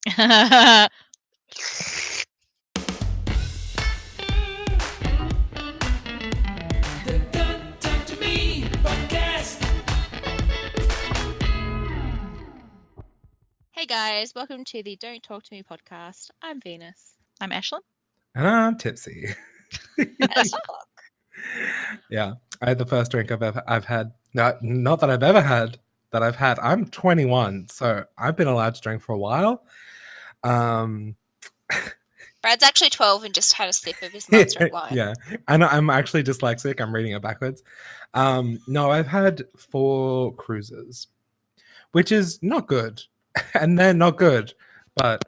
Hey guys, welcome to the Don't Talk to Me podcast. I'm Venus. I'm Ashlyn. And I'm tipsy. As fuck. Yeah, I had the first drink I've had. Not that I've ever had. That I've had. I'm 21, so I've been allowed to drink for a while. Brad's actually 12 and just had a sip of his monster of wine. Yeah, and I'm actually dyslexic. I'm reading it backwards. No, I've had 4 cruises, which is not good. And they're not good. But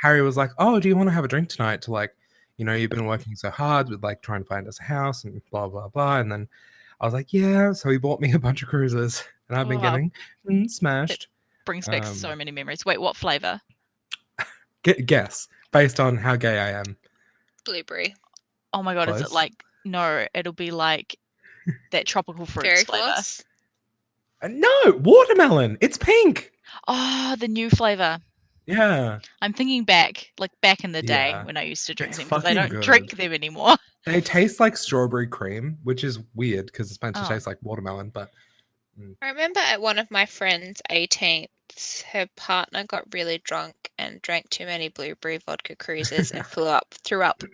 Harry was like, "Oh, do you want to have a drink tonight to like, you've been working so hard with like trying to find us a house and blah, blah, blah." And then I was like, yeah. So he bought me a bunch of cruises and I've been getting smashed. Brings back so many memories. Wait, what flavor? Guess, based on how gay I am. Blueberry. Oh my God, Close. is it like, no, it'll be like that tropical fruits flavor. Floss? No, watermelon. It's pink. Oh, the new flavor. Yeah. I'm thinking back in the day Yeah. when I used to drink It's them because I fucking don't good. drink them anymore. They taste like strawberry cream, which is weird because it's meant to taste like watermelon, but... I remember at one of my friend's 18th, her partner got really drunk and drank too many blueberry vodka cruises and threw up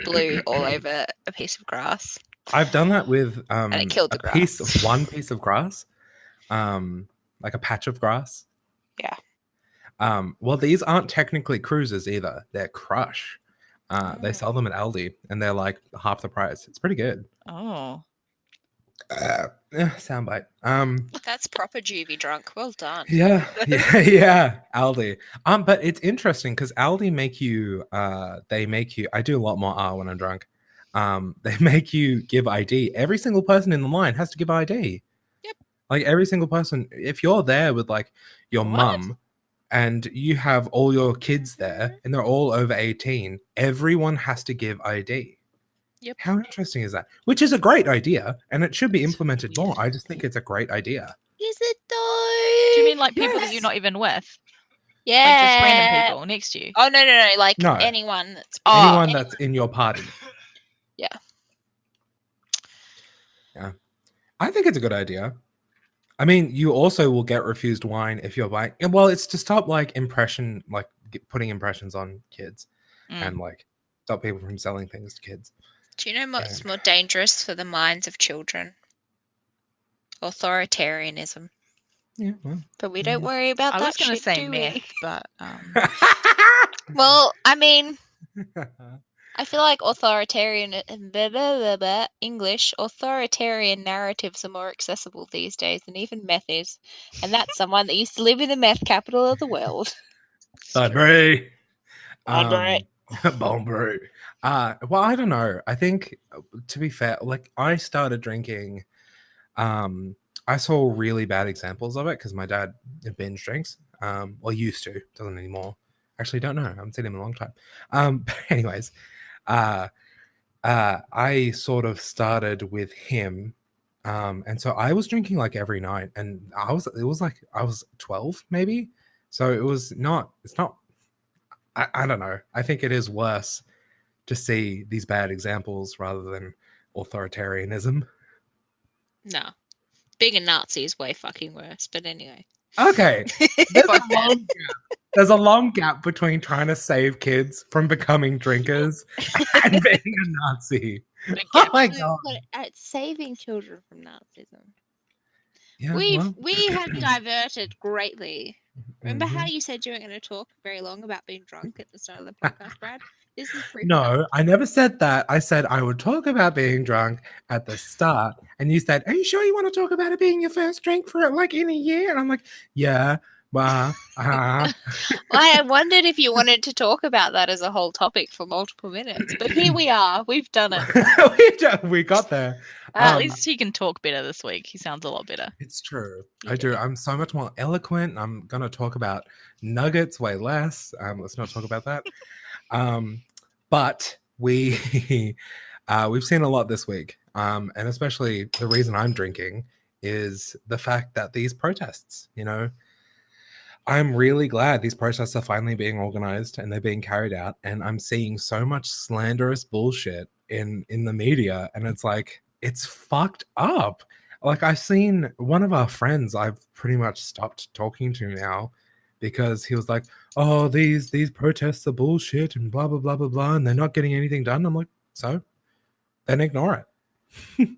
blue all over a piece of grass. I've done that with And it killed the grass. one piece of grass, like a patch of grass. Yeah. Well, these aren't technically cruises either. They're Crush. They sell them at Aldi, and they're like half the price. It's pretty good. Oh. Soundbite. That's proper juvie drunk. Well done. Yeah, Aldi. But it's interesting because Aldi make you. I do a lot more when I'm drunk. They make you give ID. Every single person in the line has to give ID. Yep. Like every single person. If you're there with like your mum and you have all your kids there and they're all over 18, everyone has to give ID. Yep. How interesting is that? Which is a great idea, and it should be implemented more. I just think it's a great idea. Is it though? Do you mean like people that you're not even with? Yeah. Like just random people next to you? Oh, no. Like No. anyone that's... Anyone that's in your party. Yeah. Yeah. I think it's a good idea. I mean, you also will get refused wine if you're buying... Well, it's to stop like putting impressions on kids and like stop people from selling things to kids. Do you know what's more dangerous for the minds of children? Authoritarianism. Yeah, well. But we don't worry about that. I was going to say do meth, we? but Well, I mean, I feel like authoritarian narratives are more accessible these days than even meth is, and that's someone that used to live in the meth capital of the world. Banbury. Banbury. Banbury. Well, I don't know. I think, to be fair, like I started drinking. I saw really bad examples of it because my dad binge drinks. Well, used to, doesn't anymore. Actually, don't know. I haven't seen him in a long time. But anyways, I sort of started with him, and so I was drinking like every night, and I was 12 maybe, so it's not. I don't know. I think it is worse to see these bad examples rather than authoritarianism. No. Being a Nazi is way fucking worse, but anyway. Okay. There's a long gap between trying to save kids from becoming drinkers and being a Nazi. Oh my God. At saving children from Nazism. Yeah, we have diverted greatly. Remember how you said you weren't going to talk very long about being drunk at the start of the podcast, Brad? This is No, I never said that. I said I would talk about being drunk at the start. And you said, are you sure you want to talk about it being your first drink for like in a year? And I'm like, yeah. Well, I wondered if you wanted to talk about that as a whole topic for multiple minutes. But here we are. We've done it. we got there. At least he can talk better this week. He sounds a lot better. It's true. I do. I'm so much more eloquent. I'm going to talk about nuggets way less. Let's not talk about that. But we've seen a lot this week. And especially the reason I'm drinking is the fact that these protests, I'm really glad these protests are finally being organized and they're being carried out. And I'm seeing so much slanderous bullshit in the media, and it's like it's fucked up. Like I've seen one of our friends I've pretty much stopped talking to now because he was like, "Oh, these protests are bullshit and blah blah blah blah blah, and they're not getting anything done." I'm like, so then ignore it.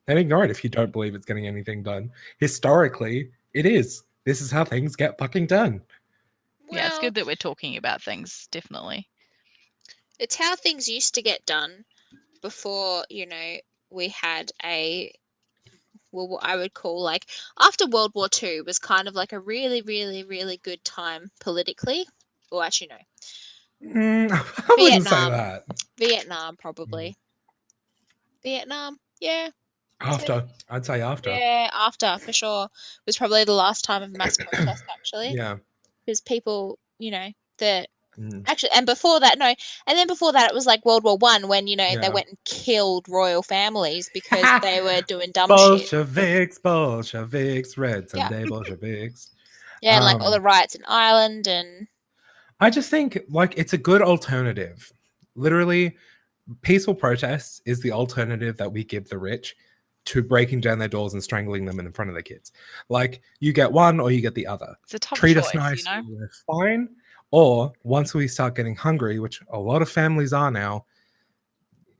Then ignore it if you don't believe it's getting anything done. Historically, it is. This is how things get fucking done. Yeah, it's Well, good that we're talking about things, definitely. it's how things used to get done before, we had what I would call like after World War II was kind of like a really, really, really good time politically. Well, actually, no. I wouldn't say that. Vietnam, probably. Vietnam, yeah. I'd say after. Yeah, after for sure. It was probably the last time of mass protest, actually. Yeah. Because people, the Mm. actually, and before that, no, and then before that, it was like World War One when they Yeah. went and killed royal families because they were doing dumb shit. Bolsheviks, Red Sunday Bolsheviks. Yeah, and like all the riots in Ireland and. I just think like it's a good alternative. Literally, peaceful protests is the alternative that we give the rich to breaking down their doors and strangling them in front of their kids. Like you get one or you get the other. It's a tough Treat choice, us nice, we're fine. Or once we start getting hungry, which a lot of families are now,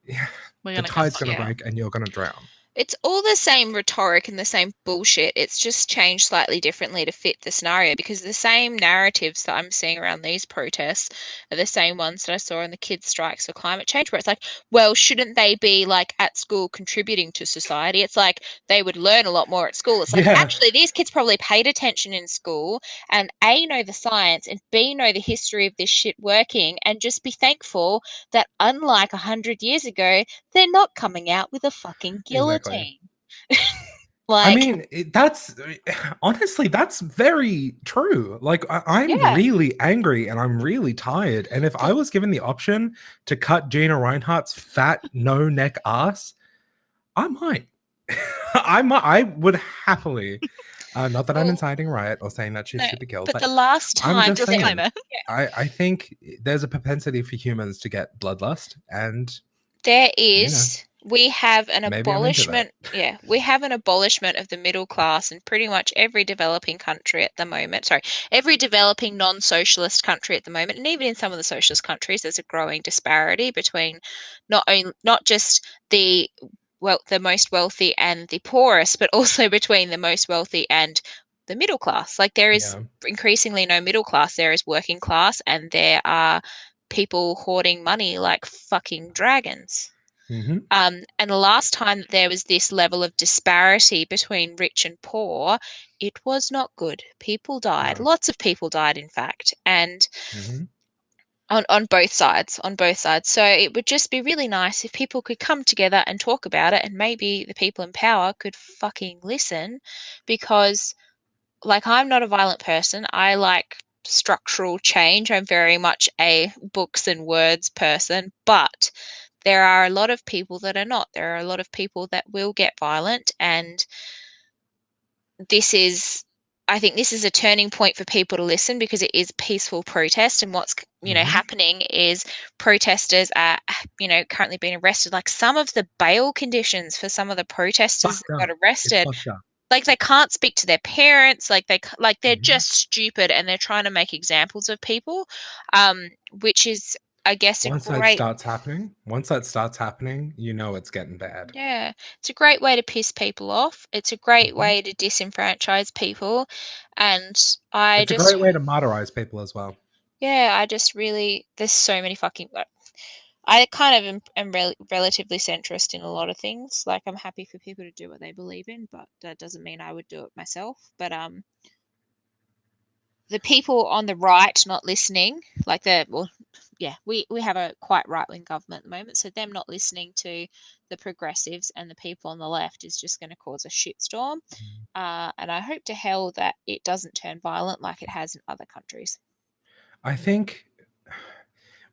the tide's going to break and you're going to drown. It's all the same rhetoric and the same bullshit. It's just changed slightly differently to fit the scenario because the same narratives that I'm seeing around these protests are the same ones that I saw in the kids' strikes for climate change, where it's like, well, shouldn't they be like at school contributing to society? It's like they would learn a lot more at school. It's like, actually, these kids probably paid attention in school and A, know the science and B, know the history of this shit working and just be thankful that unlike 100 years ago, they're not coming out with a fucking guillotine. I mean, that's honestly, that's very true. Like, I'm really angry and I'm really tired. And if I was given the option to cut Gina Reinhardt's fat, no neck ass, I might. I would happily. Not that I'm inciting riot or saying that she should be killed. But the last time, I'm just saying, I think there's a propensity for humans to get bloodlust, and there is. We have an maybe abolishment. Yeah, we have an abolishment of the middle class in pretty much every developing country at the moment. Sorry, every developing non-socialist country at the moment, and even in some of the socialist countries, there's a growing disparity between not just the most wealthy and the poorest, but also between the most wealthy and the middle class. Like there is increasingly no middle class. There is working class, and there are people hoarding money like fucking dragons. And the last time that there was this level of disparity between rich and poor, it was not good. People died. Lots of people died, in fact, and on both sides. So it would just be really nice if people could come together and talk about it, and maybe the people in power could fucking listen, because, like, I'm not a violent person. I like structural change. I'm very much a books and words person, but there are a lot of people that are not. There are a lot of people that will get violent, and I think this is a turning point for people to listen, because it is peaceful protest, and what's happening is protesters are currently being arrested. Like some of the bail conditions for some of the protesters that got arrested, like they can't speak to their parents, like they're just stupid, and they're trying to make examples of people, which is, I guess, once that starts happening, it's getting bad. Yeah, it's a great way to piss people off. It's a great way to disenfranchise people, and it's a great way to martyrize people as well. Yeah, I just really, there's so many fucking. I kind of am relatively centrist in a lot of things. Like, I'm happy for people to do what they believe in, but that doesn't mean I would do it myself. But the people on the right not listening, like we have a quite right-wing government at the moment, so them not listening to the progressives and the people on the left is just going to cause a shitstorm. And I hope to hell that it doesn't turn violent like it has in other countries. I think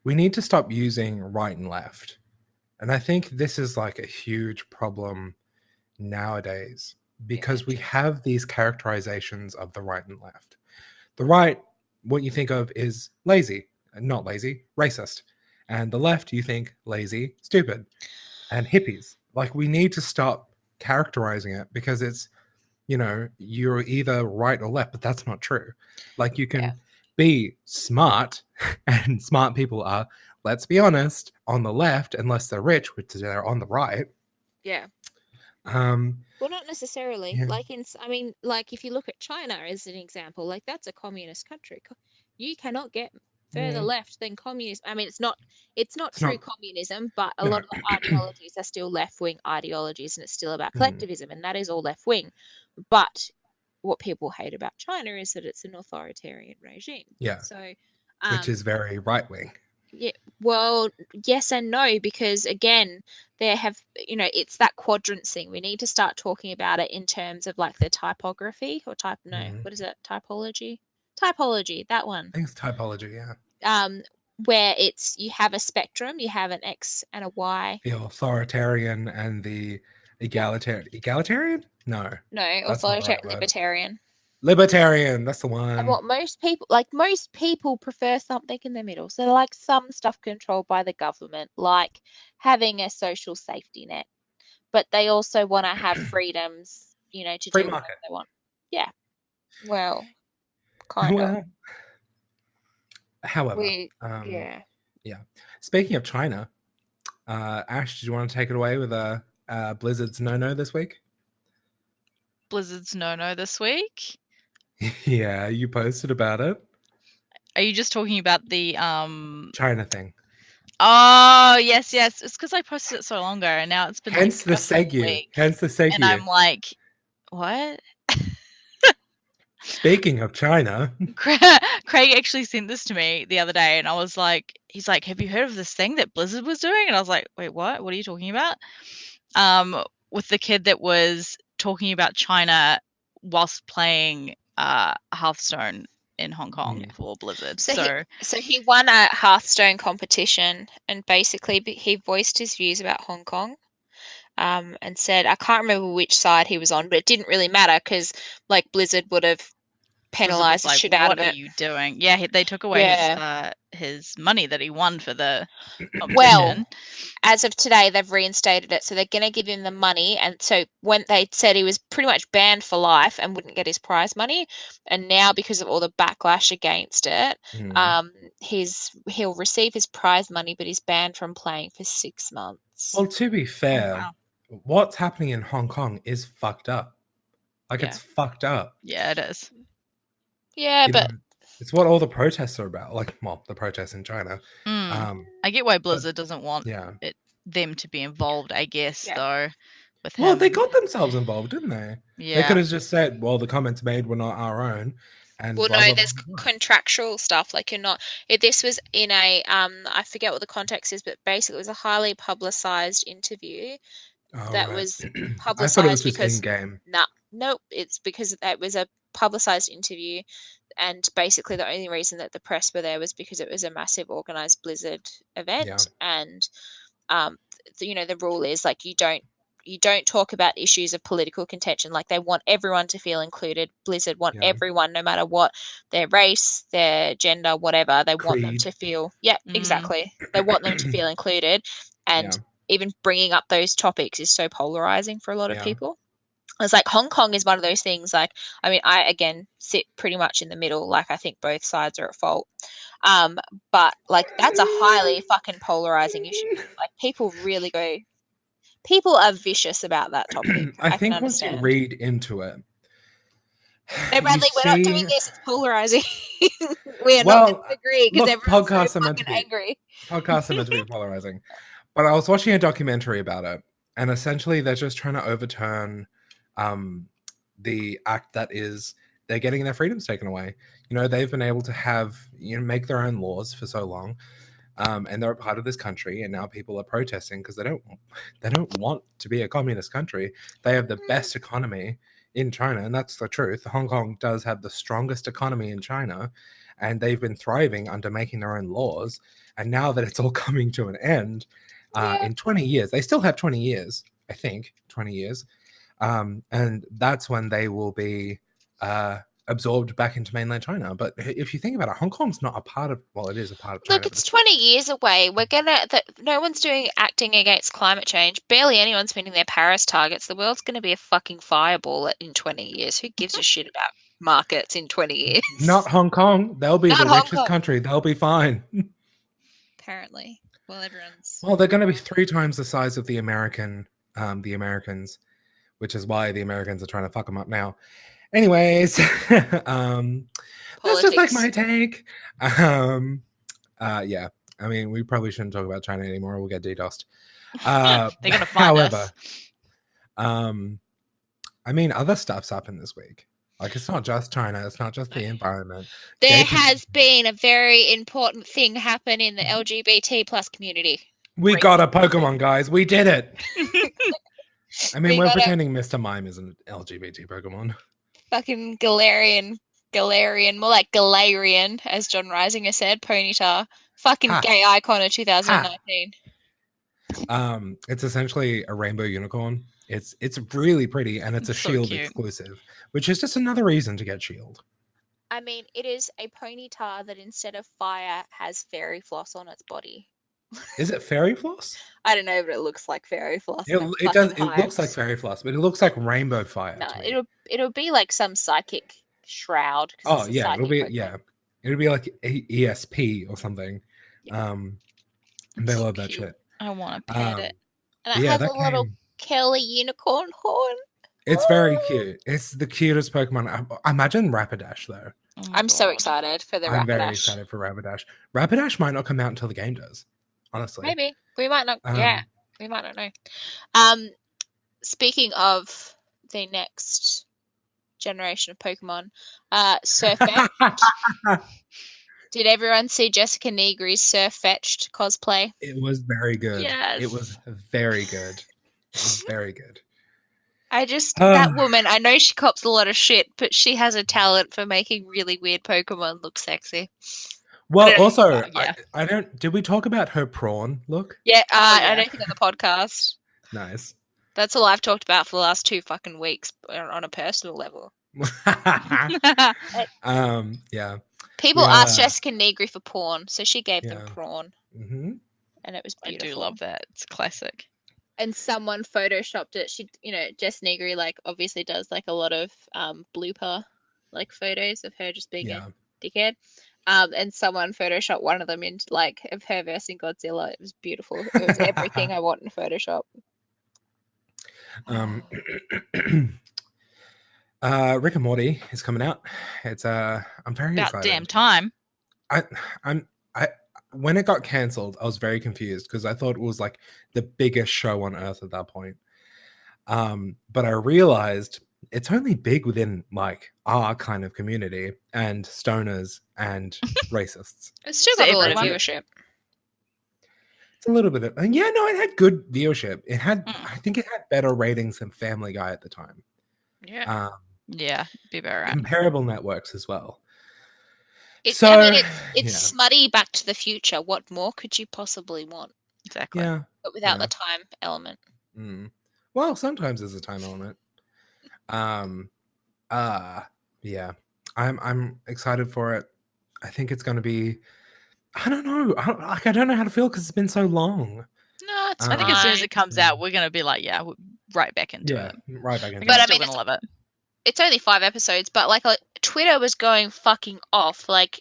we need to stop using right and left. And I think this is like a huge problem nowadays, because we have these characterizations of the right and left. The right, what you think of is lazy, not lazy, racist. And the left, you think lazy, stupid, and hippies. Like, we need to stop characterizing it because it's, you're either right or left, but that's not true. Like, you can be smart, and smart people are, let's be honest, on the left, unless they're rich, which they're on the right. Yeah. Well, not necessarily. Yeah. Like like if you look at China as an example, like that's a communist country. You cannot get further left than communism. I mean, it's not true communism, but a lot of the ideologies are still left-wing ideologies, and it's still about collectivism, and that is all left-wing. But what people hate about China is that it's an authoritarian regime. Yeah. So, which is very right-wing. Yeah, well, yes and no, because again, it's that quadrant thing. We need to start talking about it in terms of like the typography or what is it? Typology, that one. I think it's typology, yeah. Where you have a spectrum, you have an X and a Y. The authoritarian and the egalitarian. Egalitarian? No. No, authoritarian, libertarian. Libertarian, that's the one. And what most people prefer something in the middle. So like some stuff controlled by the government, like having a social safety net. But they also want to have freedoms, to Free do market. what they want. Yeah. Well, kind of. However, yeah. Speaking of China, Ash, do you want to take it away with Blizzard's no-no this week? Blizzard's no-no this week? Yeah, you posted about it. Are you just talking about the China thing? Oh, yes. It's because I posted it so long ago, and now it's been hence the segue. And I'm like, what? Speaking of China, Craig actually sent this to me the other day, and I was like, he's like, have you heard of this thing that Blizzard was doing? And I was like, wait, what? What are you talking about? With the kid that was talking about China whilst playing Hearthstone in Hong Kong for Blizzard. So he won a Hearthstone competition, and basically he voiced his views about Hong Kong. And said, I can't remember which side he was on, but it didn't really matter because like Blizzard would have penalized the shit out of it. What are you doing? Yeah, they took away his money that he won for the competition. Well, as of today, they've reinstated it, so they're going to give him the money. And so when they said he was pretty much banned for life and wouldn't get his prize money, and now because of all the backlash against it, he'll receive his prize money, but he's banned from playing for 6 months. Well, to be fair, what's happening in Hong Kong is fucked up. Like, it's fucked up. Yeah, it is. Yeah, but it's what all the protests are about. Like, well, the protests in China. I get why Blizzard doesn't want them to be involved, I guess, though. Well, they got themselves involved, didn't they? Yeah. They could have just said, well, the comments made were not our own. And well, no, there's contractual stuff. Like, you're not. This was in a I forget what the context is, but basically it was a highly publicized interview that was publicized. I thought it was just in-game. Nope. It's because it was a publicized interview, and basically the only reason that the press were there was because it was a massive organized Blizzard event, and the rule is like you don't talk about issues of political contention. Like, they want everyone to feel included. Blizzard want everyone, no matter what their race, their gender, whatever. They want them to feel exactly. They want them to feel included, and even bringing up those topics is so polarizing for a lot of people. It's like Hong Kong is one of those things. Like, I mean, I again sit pretty much in the middle. Like, I think both sides are at fault. But like, that's a highly fucking polarizing issue. Like, people are vicious about that topic. I think once you read into it, hey, Bradley, we're not doing this. It's polarizing. We are not going to agree because everyone's so fucking angry. Podcasts are meant to be polarizing. But I was watching a documentary about it, and essentially they're just trying to overturn the act that is they're getting their freedoms taken away. They've been able to make their own laws for so long, and they're a part of this country, and now people are protesting because they don't want to be a communist country. They have the best economy in China, and that's the truth. Hong Kong does have the strongest economy in China, and they've been thriving under making their own laws. And now that it's all coming to an end, in 20 years, they still have 20 years, I think, 20 years. And that's when they will be absorbed back into mainland China. But if you think about it, Hong Kong's not a part of. Well, it is a part of China. Look, it's 20 years away. No one's doing acting against climate change. Barely anyone's meeting their Paris targets. The world's going to be a fucking fireball in 20 years. Who gives a shit about markets in 20 years? Not Hong Kong. They'll be Not the Hong richest Kong. country. They'll be fine. Apparently. Well, everyone's. Well, they're going to be 3 times the size of the Americans, which is why the Americans are trying to fuck them up now. Anyways, that's just like my take. Yeah, I mean, we probably shouldn't talk about China anymore. We'll get DDoSed. They're gonna find us. I mean, other stuff's happened this week. Like, it's not just China. It's not just the environment. There has been a very important thing happen in the LGBT plus community. We got a Pokemon, guys. We did it. I mean, we're pretending Mr. Mime is an LGBT Pokemon. Fucking Galarian, more like Galarian, as John Risinger said, Ponyta. Fucking gay icon of 2019. It's essentially a rainbow unicorn. It's really pretty, and it's a so Shield cute. exclusive, which is just another reason to get Shield. I mean, it is a Ponyta that instead of fire has fairy floss on its body. Is it fairy floss? I don't know, but it looks like fairy floss. It does. It looks like fairy floss, but it looks like rainbow fire. No, it'll be like some psychic shroud. Oh yeah, it'll be it'll be like ESP or something. They love that shit. I want to pet it. And it has a little curly unicorn horn. It's very cute. It's the cutest Pokemon. I imagine Rapidash though. Oh I'm so excited for the Rapidash. I'm very excited for Rapidash. Rapidash might not come out until the game does. Honestly, maybe we might not. We might not know. Speaking of the next generation of Pokemon, Surfetched. Did everyone see Jessica Negri's Surfetched cosplay? It was very good. Yes. It was very good. It was very good. That woman, I know she cops a lot of shit, but she has a talent for making really weird Pokemon look sexy. Well, I don't. Did we talk about her prawn look? Yeah, I don't think on the podcast. Nice. That's all I've talked about for the last 2 fucking weeks on a personal level. Yeah. People asked Jessica Negri for porn, so she gave them prawn. Mm-hmm. And it was beautiful. I do love that. It's classic. And someone photoshopped it. She, Jess Negri, like, obviously does, like, a lot of blooper, like, photos of her just being a dickhead. And someone photoshopped one of them into, like, of her versing Godzilla. It was beautiful. It was everything I want in Photoshop. Rick and Morty is coming out. It's I'm very excited. About damn time. When it got cancelled, I was very confused because I thought it was like the biggest show on earth at that point. But I realized it's only big within like our kind of community and stoners and racists. It's still got a lot of viewership. It's a little bit of, it had good viewership. It had, I think it had better ratings than Family Guy at the time. Yeah. Be better. Comparable networks as well. It's smutty Back to the Future. What more could you possibly want? Exactly. Yeah. But without the time element. Well, sometimes there's a time element. Yeah. I'm excited for it. I think it's going to be. I don't know. I don't know how to feel because it's been so long. No, it's I think as soon as it comes out, we're going to be like, we're right back into it. Right back into it. But I mean, going to love it. It's only 5 episodes, but like Twitter was going fucking off. Like,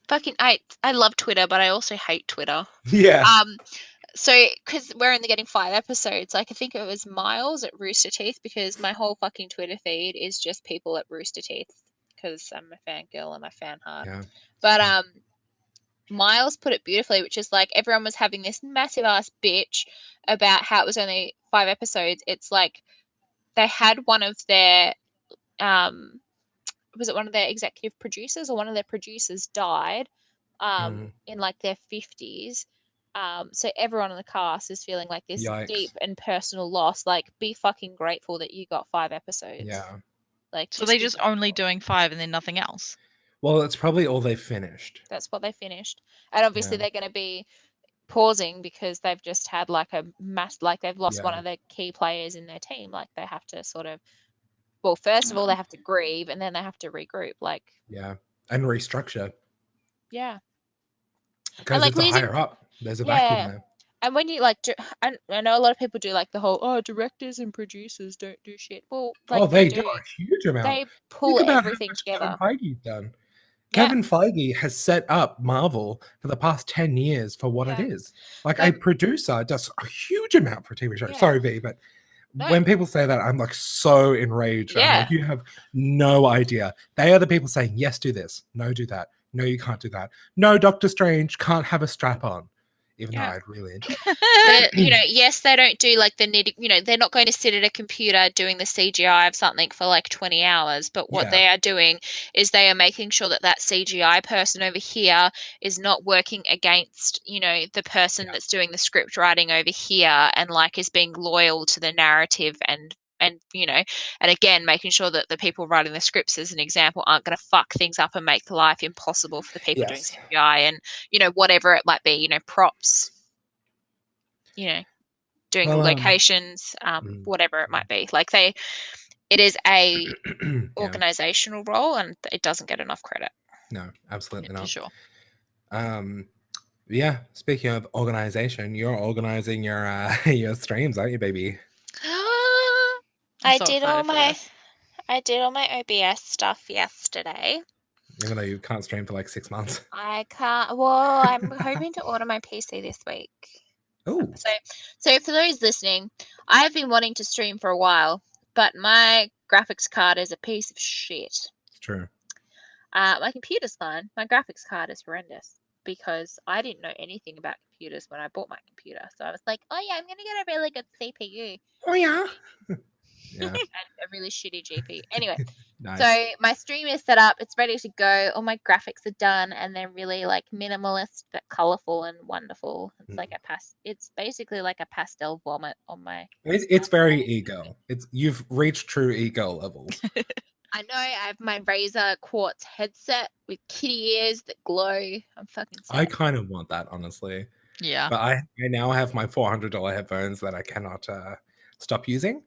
fucking, I love Twitter, but I also hate Twitter. Yeah. So, because we're only getting 5 episodes, like I think it was Miles at Rooster Teeth, because my whole fucking Twitter feed is just people at Rooster Teeth, because I'm a fangirl and I fan hard. Yeah. But Miles put it beautifully, which is like everyone was having this massive ass bitch about how it was only 5 episodes. It's like they had one of their was it one of their executive producers or one of their producers died in like their 50s. So everyone in the cast is feeling like this deep and personal loss. Like, be fucking grateful that you got 5 episodes. Yeah. Like, so they just only doing 5 and then nothing else. Well, it's probably all they finished. That's what they finished, and obviously they're going to be pausing because they've just had like a mass, like they've lost one of their key players in their team. Like, they have to sort of well, first of all, they have to grieve, and then they have to regroup. Like, Yeah, and restructure yeah, because like it's a losing, higher up. There's a vacuum there. And when you like, I know a lot of people do like the whole directors and producers don't do shit. Well, like They do. do a huge amount. They pull Think about everything how much together. Kevin Feige's done. Yeah. Kevin Feige has set up Marvel for the past 10 years for what it is. Like a producer does a huge amount for a TV show. Yeah. Sorry, V, but when people say that, I'm like so enraged. Yeah. I'm like, you have no idea. They are the people saying, yes, do this. No, do that. No, you can't do that. No, Doctor Strange can't have a strap on. Even though I'd really enjoy it. You know, yes, they don't do like the nitty, you know, they're not going to sit at a computer doing the CGI of something for like 20 hours. But what they are doing is they are making sure that that CGI person over here is not working against, you know, the person that's doing the script writing over here, and like is being loyal to the narrative and you know, and again making sure that the people writing the scripts, as an example, aren't going to fuck things up and make life impossible for the people doing CGI and, you know, whatever it might be, you know, props, you know, doing locations, whatever it might be. Like it is a organizational role, and it doesn't get enough credit. No, absolutely not. For sure. Yeah, speaking of organization, you're organizing your your streams, aren't you, baby? I did all my OBS stuff yesterday. Even though you can't stream for like 6 months. I can't. Well, I'm hoping to order my PC this week. Oh. So for those listening, I have been wanting to stream for a while, but my graphics card is a piece of shit. It's true. My computer's fine. My graphics card is horrendous because I didn't know anything about computers when I bought my computer. So I was like, oh yeah, I'm going to get a really good CPU. Oh yeah. Yeah. And a really shitty GP. Anyway, nice. So my stream is set up. It's ready to go. All my graphics are done, and they're really like minimalist but colorful and wonderful. It's like It's basically like a pastel vomit on my. It's very egirl. You've reached true egirl levels. I know. I have my Razer Quartz headset with kitty ears that glow. I'm fucking sad. I kind of want that, honestly. Yeah. But I now have my $400 headphones that I cannot stop using.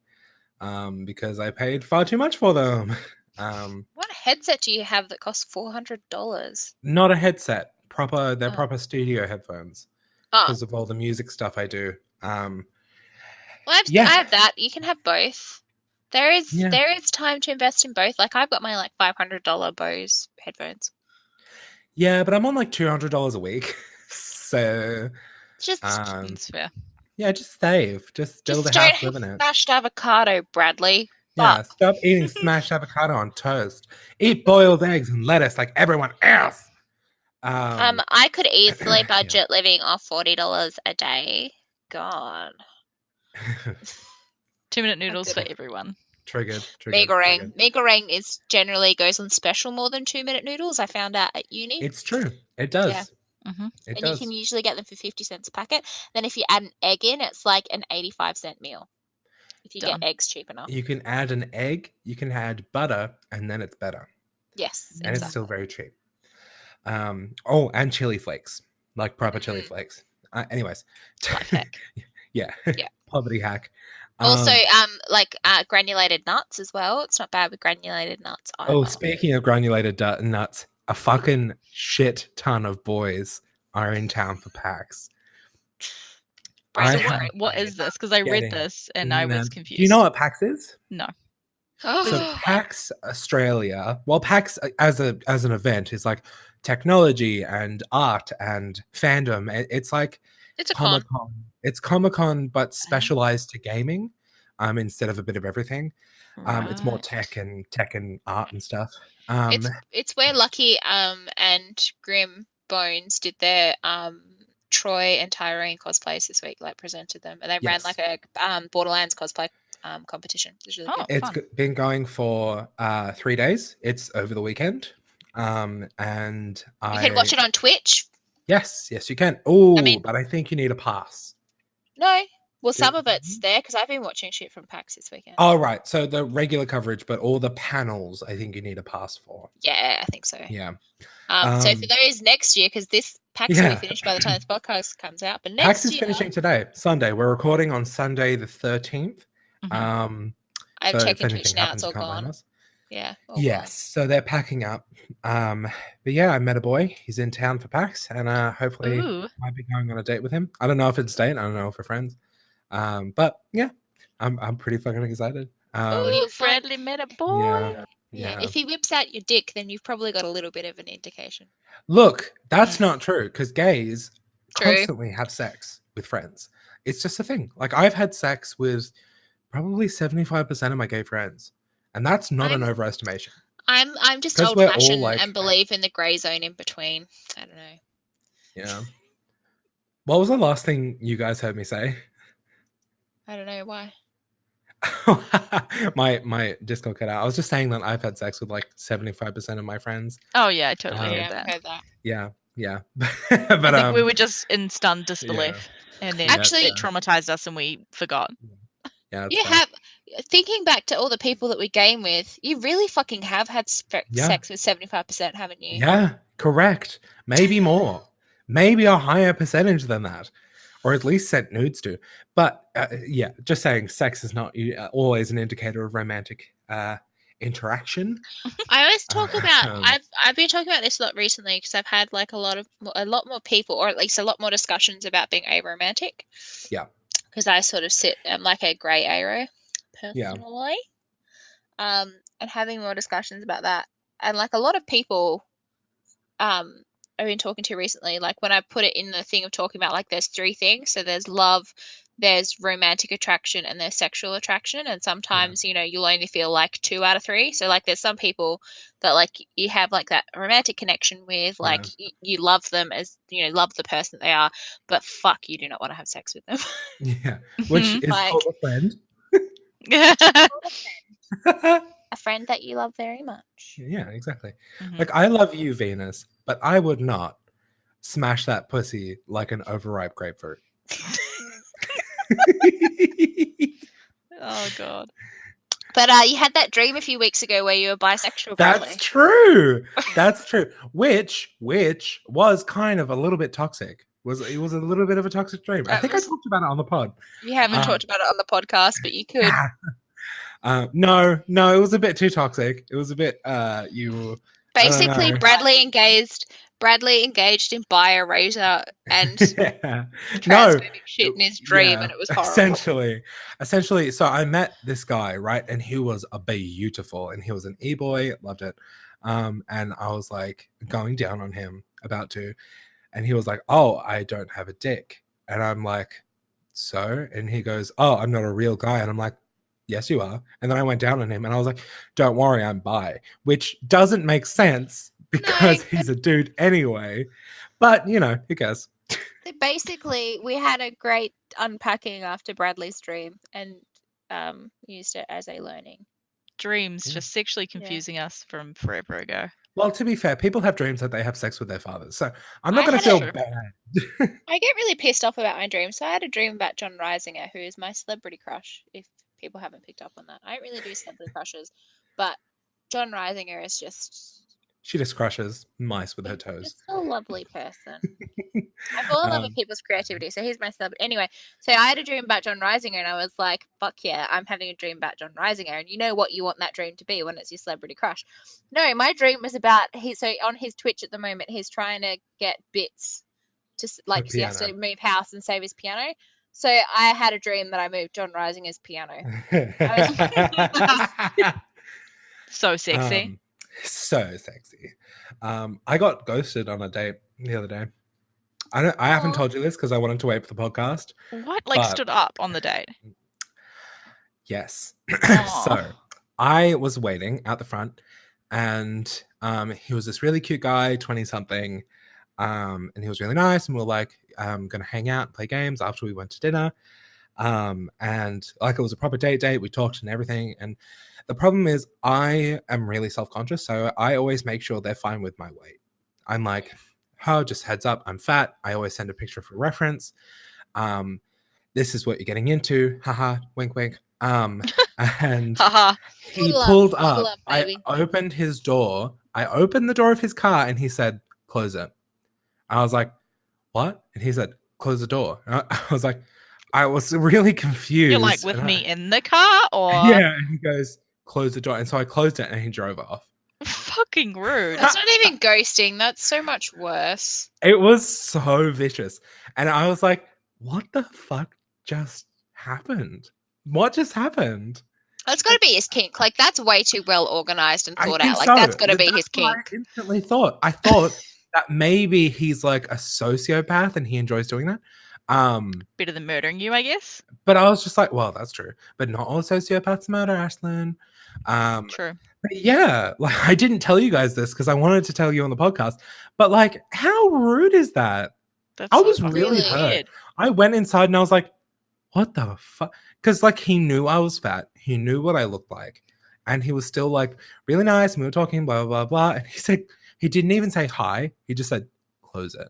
Because I paid far too much for them. What headset do you have that costs $400? Not a headset. They're proper studio headphones. Because of all the music stuff I do. Well, I have that. You can have both. There is time to invest in both. Like I've got my like $500 Bose headphones. Yeah, but I'm on like $200 a week. So just it's fair. Yeah, just save. Just build a house, live in it. Smashed avocado, Bradley. Yeah, stop eating smashed avocado on toast. Eat boiled eggs and lettuce like everyone else. I could easily budget living off $40 a day. God. 2-minute noodles for everyone. Triggered. Megarang is generally goes on special more than 2-minute noodles. I found out at uni. It's true. It does. Yeah. Mm-hmm. You can usually get them for 50 cents a packet. Then if you add an egg in, it's like an 85-cent meal. If you get eggs cheap enough. You can add an egg, you can add butter, and then it's better. Yes. And it's still very cheap. And chili flakes. Like proper chili flakes. Anyways. Yeah. Poverty hack. Also, granulated nuts as well. It's not bad with granulated nuts either. Oh, speaking of granulated nuts, a fucking shit ton of boys are in town for PAX. What is this? Because I read this and I was confused. Do you know what PAX is? No. So PAX Australia, PAX as an event is like technology and art and fandom. It's like Comic-Con. It's Comic-Con but specialized to gaming, instead of a bit of everything. It's more tech and art and stuff. It's where Lucky and Grim Bones did their Troy and Tyrene cosplays this week, like presented them, and they ran like a Borderlands cosplay competition. It was really good. It's been going for 3 days. It's over the weekend, and you can watch it on Twitch. Yes, you can. Oh, but I think you need a pass. No. Well, some of it's there because I've been watching shit from PAX this weekend. Oh, right. So the regular coverage, but all the panels, I think you need a pass for. Yeah, I think so. Yeah. So for those next year, because this PAX will be finished by the time this podcast comes out. But next PAX is finishing today, Sunday. We're recording on Sunday the 13th. I I've So checked if in Twitch anything now, happens, it's you all can't blame gone. us. Yeah. All Yes, so they're packing up. But yeah, I met a boy. He's in town for PAX, and hopefully Ooh. might be going on a date with him. I don't know if it's a date. I don't know if we're friends. But yeah, I'm pretty fucking excited. Ooh, friendly met a boy. Yeah, Yeah. yeah. If he whips out your dick, then you've probably got a little bit of an indication. Look, that's not true because gays True. constantly have sex with friends. It's just a thing. Like I've had sex with probably 75% of my gay friends, and that's not an overestimation. I'm just 'Cause we're all, old-fashioned like- and believe in the grey zone in between. I don't know. Yeah. What was the last thing you guys heard me say? I don't know why. my Discord cut out. I was just saying that I've had sex with like 75% of my friends. Oh yeah, I totally Um, heard Yeah, that. I've heard that. Yeah, yeah. I but think we were just in stunned disbelief, and then Actually- it traumatized us, and we forgot. yeah, that's You fair. have, thinking back to all the people that we game with, you really fucking have had Yeah. sex with 75%, haven't you? Yeah, correct. Maybe more. Maybe a higher percentage than that. Or at least sent nudes to. But yeah, just saying sex is not always an indicator of romantic interaction. I always talk about. Um, I've been talking about this a lot recently because I've had like a lot more people, or at least a lot more discussions about being aromantic. Yeah. Because I sort of sit like a grey aro Yeah. personally, and having more discussions about that, and like a lot of people, I've been talking to recently, like when I put it in the thing of talking about like there's three things. So there's love, there's romantic attraction, and there's sexual attraction. And sometimes, you know, you'll only feel like 2 out of 3. So like there's some people that like you have like that romantic connection with, like you love them as, you know, love the person that they are, but fuck, you do not want to have sex with them. Yeah. Which is Like- called a friend. A friend that you love very much. Yeah, exactly. Mhm. Like I love you, Venus, but I would not smash that pussy like an overripe grapefruit. Oh god. But you had that dream a few weeks ago where you were bisexual, Bradley. That's true. That's true. Which was kind of a little bit toxic. It was a little bit of a toxic dream. I That think was- I talked about it on the pod. You haven't talked about it on the podcast, but you could. No, it was a bit too toxic. It was a bit you Basically, know. Bradley engaged in biorazor and Yeah. transphobic shit in his dream, yeah, and it was horrible. Essentially, so I met this guy, right? And he was a beautiful, and he was an e-boy, loved it. And I was like going down on him about to, and he was like, "Oh, I don't have a dick." And I'm like, "So?" And he goes, "Oh, I'm not a real guy." And I'm like, "Yes, you are." And then I went down on him and I was like, "Don't worry, I'm bi," which doesn't make sense because he's a dude anyway. But, you know, who cares? So basically, we had a great unpacking after Bradley's dream and used it as a learning. Dreams Yeah. just sexually confusing us from forever ago. Well, to be fair, people have dreams that they have sex with their fathers. So I'm not I going to had feel a- bad. I get really pissed off about my dreams. So I had a dream about John Reisinger, who is my celebrity crush, if people haven't picked up on that. I don't really do celebrity crushes, but John Reisinger is just She just crushes mice with her toes. just a lovely person. I fall in love with Um, people's creativity, so he's my celebrity. Anyway, so I had a dream about John Reisinger, and I was like, fuck yeah, I'm having a dream about John Reisinger. And you know what you want that dream to be when it's your celebrity crush. No, my dream was about, so on his Twitch at the moment, he's trying to get bits to, like, 'cause he has to piano. move house and save his piano. So I had a dream that I moved John Reisinger's piano. So sexy. So sexy. I got ghosted on a date the other day. I haven't Aw. told you this because I wanted to wait for the podcast. What? Like but- stood up on the date? Yes. Aw. So I was waiting out the front, and he was this really cute guy, 20 something, and he was really nice. And we were like, gonna hang out and play games after we went to dinner. And like it was a proper date. We talked and everything. And the problem is, I am really self-conscious, so I always make sure they're fine with my weight. I'm like, oh, just heads up, I'm fat. I always send a picture for reference. This is what you're getting into. Haha, wink, wink. And Haha. he Love, pulled love, up. I baby. opened his door. I opened the door of his car, and he said, "Close it." I was like, "What?" And he said, "Close the door." And I was like, I was really confused. You're like, with and me in the car, or Yeah, and he goes, close the door. And so I closed it and he drove off. fucking rude. That's not even ghosting. That's so much worse. It was so vicious. And I was like, what the fuck just happened? What just happened? That's got to be his kink. Like, that's way too well organized and I thought think out. Like, so. that's got to be That's his what kink. I instantly thought. I thought that maybe he's like a sociopath and he enjoys doing that. Better than murdering you, I guess. But I was just like, well, that's true. But not all sociopaths murder, Ashlyn. True. But yeah, like I didn't tell you guys this because I wanted to tell you on the podcast. But like, how rude is that? That's I so was fucking really Really? hurt. weird. I went inside and I was like, what the fuck? Because like he knew I was fat. He knew what I looked like. And he was still like really nice. And we were talking, blah, blah, blah. And he said, he didn't even say hi. He just said, close it.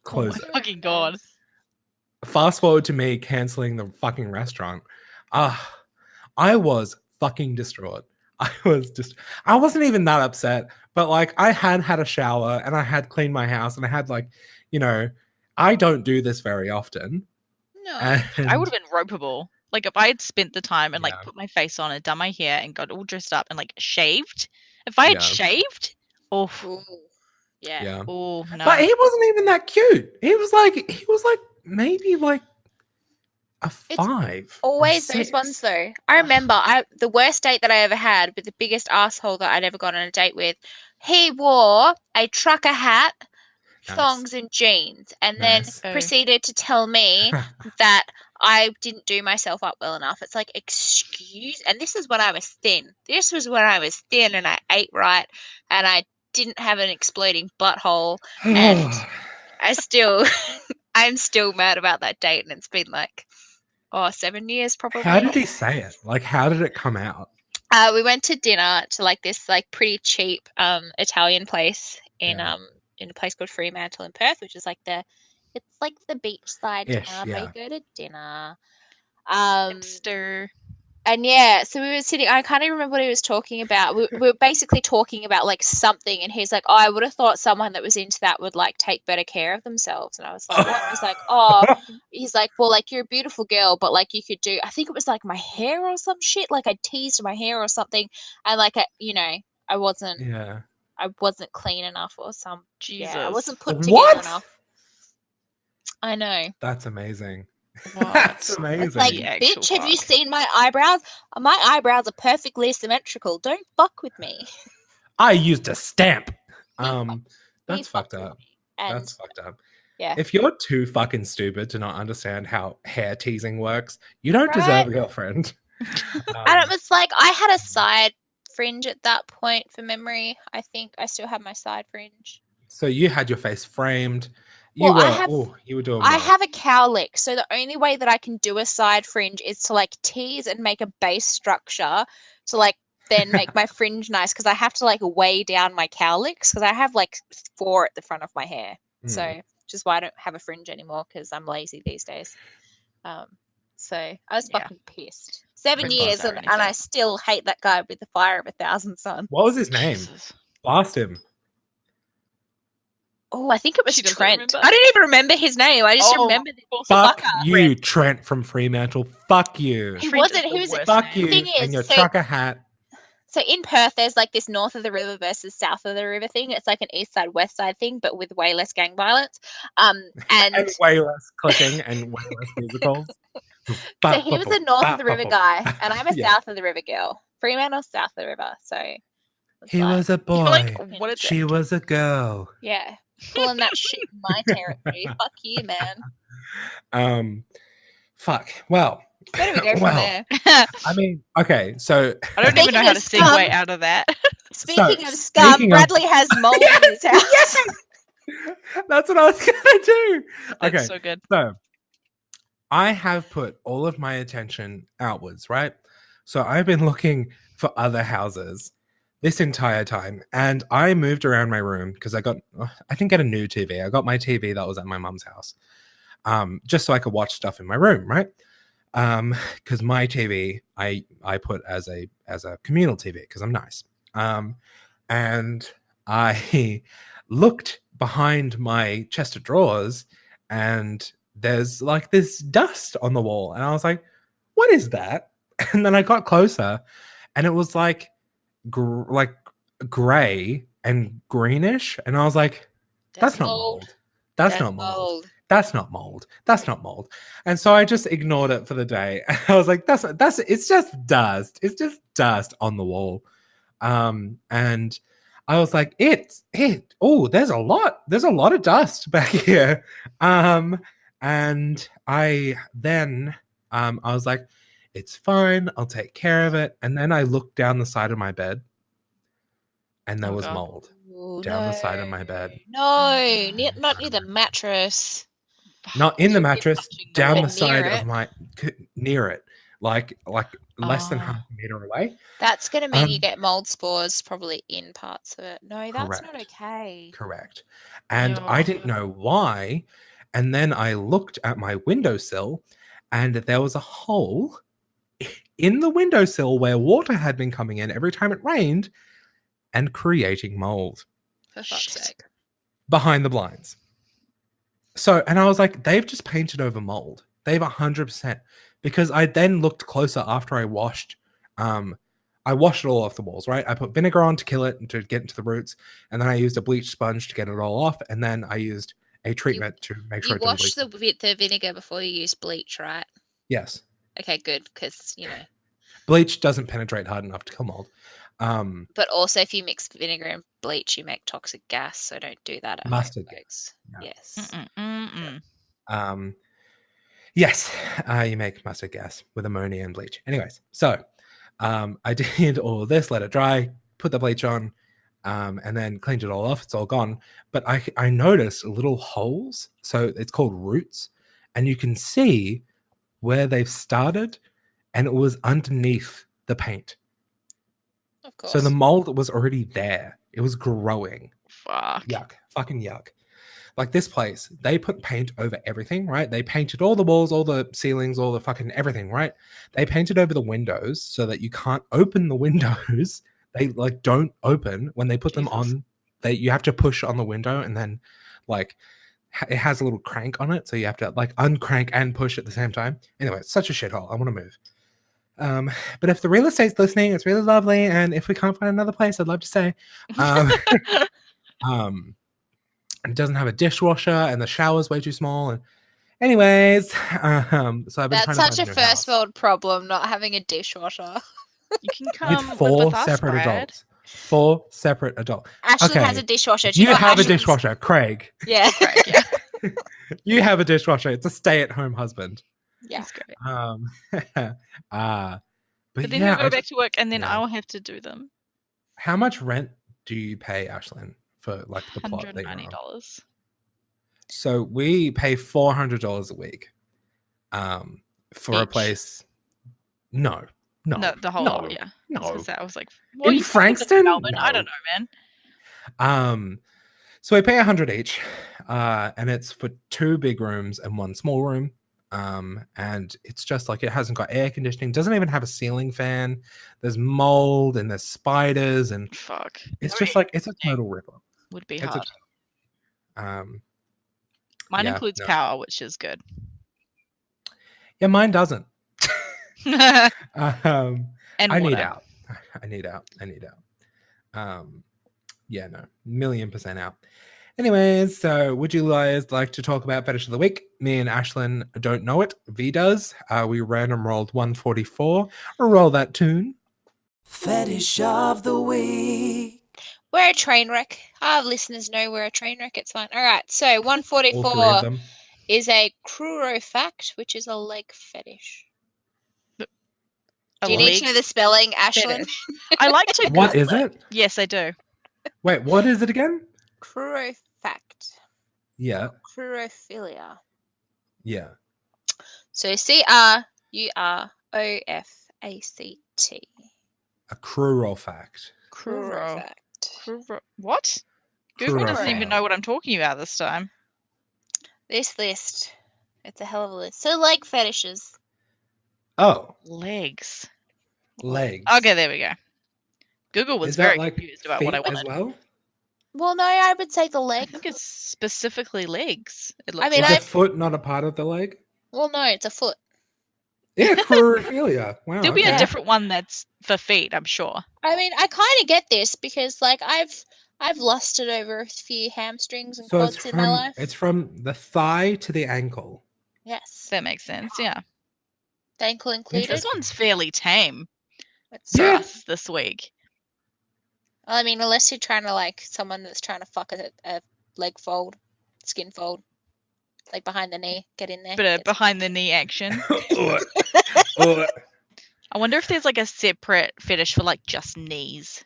Close my it. fucking God. Fast forward to me canceling the fucking restaurant. I was fucking distraught. I wasn't even that upset, but like I had a shower and I had cleaned my house and I had like, you know, I don't do this very often. No. I And would have been ropeable. Like if I had spent the time and like Yeah. put my face on and done my hair and got all dressed up and like shaved. If I had Yeah. shaved, oh, Ooh. Yeah. yeah. oh no. But he wasn't even that cute. He was like maybe like a It's 5. or Always those 6. ones though. I remember the worst date that I ever had with the biggest asshole that I'd ever gone on a date with. He wore a trucker hat, Nice. thongs, and jeans, and then Nice. Oh. proceeded to tell me that I didn't do myself up well enough. It's like, excuse, and this is when I was thin. This was when I was thin and I ate right and I didn't have an exploding butthole. And I'm still mad about that date, and it's been like 7 years probably. How did he say it? Like, how did it come out? We went to dinner to like this like pretty cheap Italian place in Yeah. in a place called Fremantle in Perth, which is like the beachside Ish, town where yeah. you go to dinner. Hipster. And yeah, so we were sitting. I can't even remember what he was talking about. We were basically talking about like something, and he's like, "Oh, I would have thought someone that was into that would like take better care of themselves." And I was like, "What?" He's like, "Oh," he's like, "Well, like you're a beautiful girl, but like you could do." I think it was like my hair or some shit. Like I teased my hair or something, and like I wasn't Yeah. clean enough or some. Jesus. Yeah, I wasn't put What? together enough. I know. That's amazing. What? That's It's amazing. like, The actual bitch, have you fuck. seen my eyebrows? My eyebrows are perfectly symmetrical. Don't fuck with me. I used a stamp. He That's He fucked fucked with up. me. And That's fucked up. yeah. If you're too fucking stupid to not understand how hair teasing works, you don't deserve Right? a girlfriend. And it was like I had a side fringe at that point for memory. I think I still have my side fringe. So you had your face framed. Well, You were doing I well. have a cowlick, so the only way that I can do a side fringe is to like tease and make a base structure to like then make my fringe nice, because I have to like weigh down my cowlicks because I have like 4 at the front of my hair. So which is why I don't have a fringe anymore, because I'm lazy these days. So I was Yeah. fucking pissed. 7 That's years not and I still hate that guy with the fire of 1,000 suns. What was his name? Jesus. Blast him. Oh, I think it was She doesn't Trent. remember? I don't even remember his name. I just Oh, remember the Fuck fucker. you, Trent from Fremantle. Fuck you. He Trent is wasn't. the He was. worst Fuck name. you Thing is, and your so- trucker hat. So in Perth, there's like this north of the river versus south of the river thing. It's like an east side, west side thing, but with way less gang violence. And And way less clicking and way less musicals. so he was a north of the river guy, and I'm a Yeah. south of the river girl. Fremantle, south of the river. So it's He like, was a boy. You're like, what is She it? was a girl. yeah, pulling that shit in my territory. Fuck you, man. Fuck. Well, Where do we go from Well, there? I mean, okay, so I don't even know how to Speaking of segue scum- out of that. Speaking of scum, speaking of- Bradley has mold in his house. that's what I was gonna do. That's Okay, so good. so I have put all of my attention outwards, right? So I've been looking for other houses this entire time, and I moved around my room because I didn't get a new TV. I got my TV that was at my mum's house, just so I could watch stuff in my room, right? Because my TV I put as a communal TV because I'm nice. And I looked behind my chest of drawers, and there's like this dust on the wall. And I was like, what is that? And then I got closer and it was like gray and greenish. And I was like, that's not mold. That's not mold. That's not mold. That's not mold. And so I just ignored it for the day. I was like, that's it's just dust. It's just dust on the wall. And I was like, there's a lot of dust back here. And I was like, it's fine, I'll take care of it. And then I looked down the side of my bed and there was mold down the side of my bed. No, not near the mattress. Not in the mattress, down the side near of my, near it, like less than half a meter away. That's going to mean you get mold spores probably in parts of it. No, that's not okay. Correct. And I didn't know why. And then I looked at my windowsill and there was a hole in the windowsill where water had been coming in every time it rained and creating mold. For fuck's sake. Behind the blinds. So, and I was like, they've just painted over mold. They've 100%. Because I then looked closer after I washed. I washed it all off the walls, right? I put vinegar on to kill it and to get into the roots. And then I used a bleach sponge to get it all off. And then I used a treatment to make sure it didn't bleach. You washed the vinegar before you used bleach, right? Yes. Okay, good. Because, bleach doesn't penetrate hard enough to kill mold. But also, if you mix vinegar and bleach, you make toxic gas. So don't do that at mustard gas. No. Yes. Yes, you make mustard gas with ammonia and bleach. Anyways, so I did all of this, let it dry, put the bleach on, and then cleaned it all off. It's all gone. But I noticed little holes. So it's called roots. And you can see where they've started, and it was underneath the paint. Of course. So the mold was already there. It was growing. Fuck. Yuck. Fucking yuck. Like this place, they put paint over everything, right? They painted all the walls, all the ceilings, all the fucking everything, right? They painted over the windows so that you can't open the windows. They like don't open when they put them on. You have to push on the window and then like it has a little crank on it. So you have to like uncrank and push at the same time. Anyway, it's such a shithole. I want to move. But if the real estate's listening, it's really lovely. And if we can't find another place, I'd love to say, it doesn't have a dishwasher and the shower's way too small. And anyways, so I've been trying to find such a first world problem, not having a dishwasher. You can come with 4 separate adults. 4 separate adults. Ashlyn has a dishwasher. You have a dishwasher, Craig. Yeah. Craig, yeah. You have a dishwasher. It's a stay-at-home husband. Yeah. That's great. But then you go back to work and then I'll have to do them. How much rent do you pay, Ashlyn, for like the plot? $190. So we pay $400 a week for a place. No, the whole lot, yeah. No. I was like, in Frankston? Melbourne? No. I don't know, man. So we pay $100 each, and it's for 2 big rooms and 1 small room. And it's just like it hasn't got air conditioning, doesn't even have a ceiling fan. There's mold and there's spiders and fuck. It's just like it's a total ripper. Would be hard. Mine includes power, which is good. Yeah, mine doesn't. And I need out. Yeah, no, 1,000,000% out. Anyways, so would you guys like to talk about Fetish of the Week? Me and Ashlyn don't know it. V does. We random rolled 144. Roll that tune. Fetish of the Week. We're a train wreck. Our listeners know we're a train wreck. It's fine. All right. So 144 is a cruro fact, which is a leg fetish. Do you need to know the spelling, Ashlyn? I like to. What is it? Yes, I do. Wait, what is it again? Cruro fact. Yeah. Crurophilia. Yeah. So CRUROFACT. A cruro fact. Cruro fact. What? Google doesn't even know what I'm talking about this time. This list. It's a hell of a list. So leg fetishes. Oh. Legs. Okay, there we go. Google was very confused about what I wanted. As well? Well, no, I would say the I leg. think it's specifically legs. It I looks mean, Is like. a foot not a part of the leg? Well, no, it's a foot. Yeah, crurophilia. Wow. There'll be okay. a different one that's for feet, I'm sure. I mean, I kind of get this because, like, I've lusted over a few hamstrings and So it's quads in my life. from the thigh to the ankle. Yes, That makes sense, yeah. the ankle included. This one's fairly tame It's, for Yeah. us this week. I mean, unless you're trying to like someone that's trying to fuck a leg fold, skin fold, like behind the knee, get in there. Bit of get behind the knee action. Ugh. Ugh. I wonder if there's like a separate fetish for like just knees.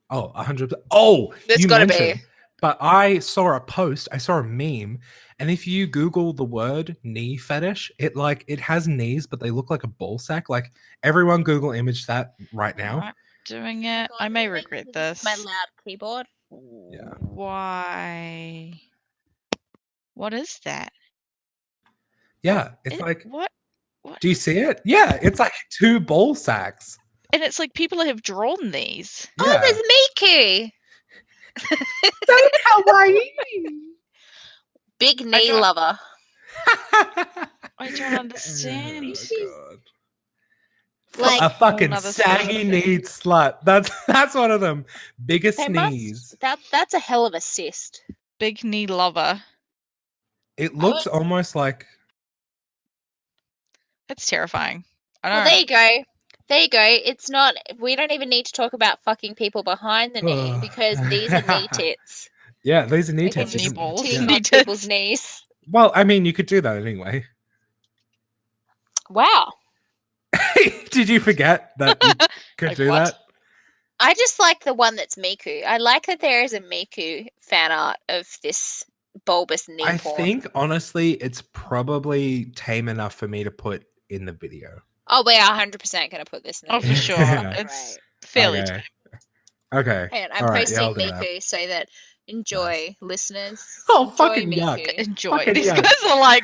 Oh, 100%. Oh, There's you gotta mentioned. be. But I saw a meme, and if you Google the word knee fetish, it has knees, but they look like a ball sack. Like everyone Google image that right now. Alright, doing it. God, I may really? regret This is this. my loud keyboard. Yeah. Why? What is that? Yeah, it's like, what? What? do you see it? Yeah, it's like two ball sacks. And it's like people have drawn these. Yeah. Oh, there's Miku. So kawaii. Big knee don't- lover. I don't understand. Oh, God. Like a fucking another saggy thing. kneed slut. That's one of them. Biggest They knees. that's a hell of a cyst. Big knee lover. It looks almost like That's terrifying. I Well, don't. there you go. There you go. It's not. We don't even need to talk about fucking people behind the knee because these are knee tits. yeah, these are knee We can tits. knee just balls. tip Knee on people's tits. knees. Well, I mean, you could do that anyway. Wow. Did you forget that you could Like do what? that? I just like the one that's Miku. I like that there is a Miku fan art of this bulbous knee I porn. think honestly, it's probably tame enough for me to put in the video. Oh, we're 100% going to put this in the Oh, for video. sure. Yeah. It's fairly Okay. tame. Okay. And I'm All right, posting yeah, I'll do that. Miku so that enjoy, listeners. Oh, enjoy fucking Miku. yuck. Enjoy. Fucking These yuck. guys are like,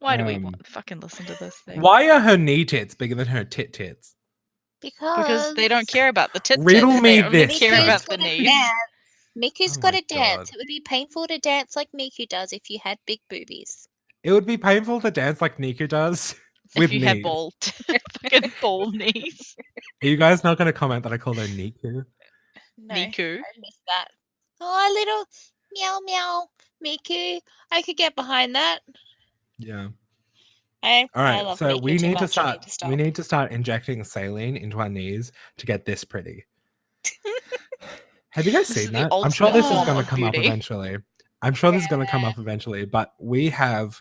why do we Um, want to fucking listen to this thing? Why are her knee tits bigger than her tits? Because they don't care about the tits. Riddle me They only this, care then. about Miku's the gotta knees. dance. Miku's Oh got my to dance. God. It would be painful to dance like Miku does if you had big boobies. It would be painful to dance like Niku does with If you knees. had fucking ball knees. Are you guys not going to comment that I call her Niku? No, Miku. I missed that. Oh, little meow meow Miku. I could get behind that. Yeah. I All right. love So Miku we too need to much. I start. stop. We need to start injecting saline into our knees to get this pretty. Have you guys This is seen the that? I'm sure this is ultimate going to form of come up beauty. eventually. I'm sure this is going to come up eventually. But we have,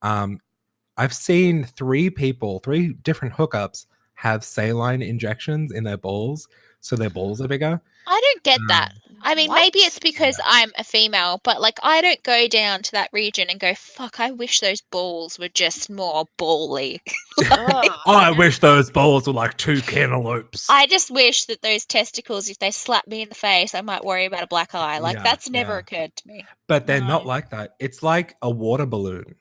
I've seen three different hookups have saline injections in their balls, so their balls are bigger. I don't get that. I mean, What? maybe it's because I'm a female, but like I don't go down to that region and go, fuck, I wish those balls were just more bally. Oh, I wish those balls were like two cantaloupes. I just wish that those testicles, if they slap me in the face, I might worry about a black eye. Like Yeah, that's never yeah. occurred to me. But they're not No. like that. It's like a water balloon.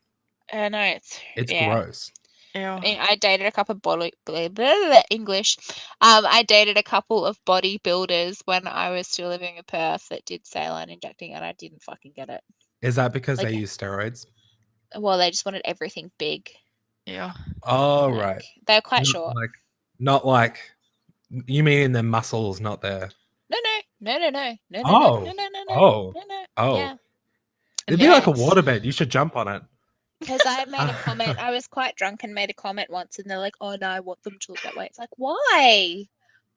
No, it's It's yeah. gross. Ew. I mean, I dated a couple of English. I dated a couple of bodybuilders when I was still living in Perth that did saline injecting, and I didn't fucking get it. Is that because Like- they use steroids? Well, they just wanted everything big. Yeah. Oh, Like, right. They were quite Not short. not like you mean in their muscles, not there. No. Oh. No. Oh. No. Oh. Yeah. It'd be like a Yes. waterbed. You should jump on it. Because I made a comment. I was quite drunk and made a comment once, and they're like, "Oh no, I want them to look that way." It's like, why?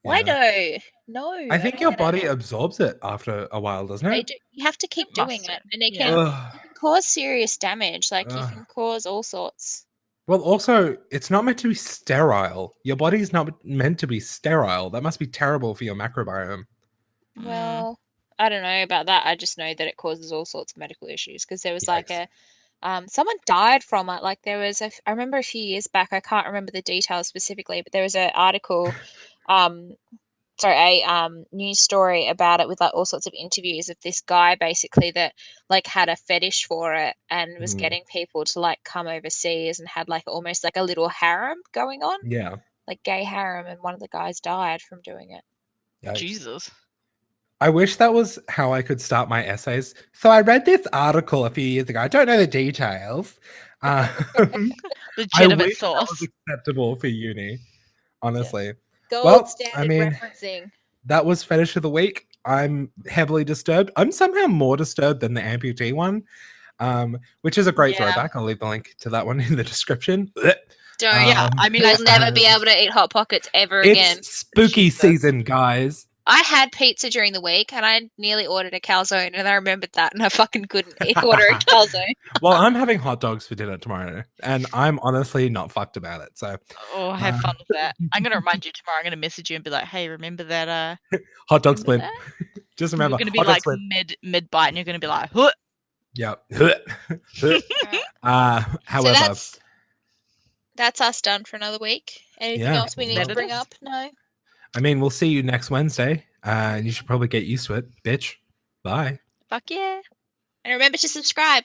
Why Yeah. no? I think don't your get it. body absorbs it after a while, doesn't They it? do, you have to keep It doing must it, do. and it Yeah. can Ugh. cause serious damage. Like you Ugh. can cause all sorts. Well, also, it's not meant to be sterile. Your body's not meant to be sterile. That must be terrible for your macrobiome. Mm. Well, I don't know about that. I just know that it causes all sorts of medical issues because there was like Yikes. someone died from it. Like there was I remember a few years back. I can't remember the details specifically, but there was an article, news story about it with like all sorts of interviews of this guy basically that like had a fetish for it and was Mm. getting people to like come overseas and had like almost like a little harem going on, Yeah. like gay harem, and one of the guys died from doing it. Yikes. Jesus. I wish that was how I could start my essays. So I read this article a few years ago. I don't know the details. I Legitimate wish that was source. acceptable for uni, honestly. Gold Well, standard I mean, referencing. that was Fetish of the Week. I'm heavily disturbed. I'm somehow more disturbed than the amputee one, which is a great Yeah. throwback. I'll leave the link to that one in the description. Don't. Yeah, I mean, You'll never be able to eat Hot Pockets ever again. It's spooky Jesus. season, guys. I had pizza during the week and I nearly ordered a calzone and I remembered that and I fucking couldn't order a calzone. Well, I'm having hot dogs for dinner tomorrow, and I'm honestly not fucked about it. So Oh, have fun with that. I'm gonna remind you tomorrow. I'm gonna message you and be like, "Hey, remember that? hot dog Remember split. that?" Just remember, You're gonna be hot dog like split. mid bite, and you're gonna be like, "Huh." Yep. So However, that's us done for another week. Anything Yeah. else we need That to it bring is. up? No. I mean, we'll see you next Wednesday, and you should probably get used to it, bitch. Bye. Fuck yeah. And remember to subscribe.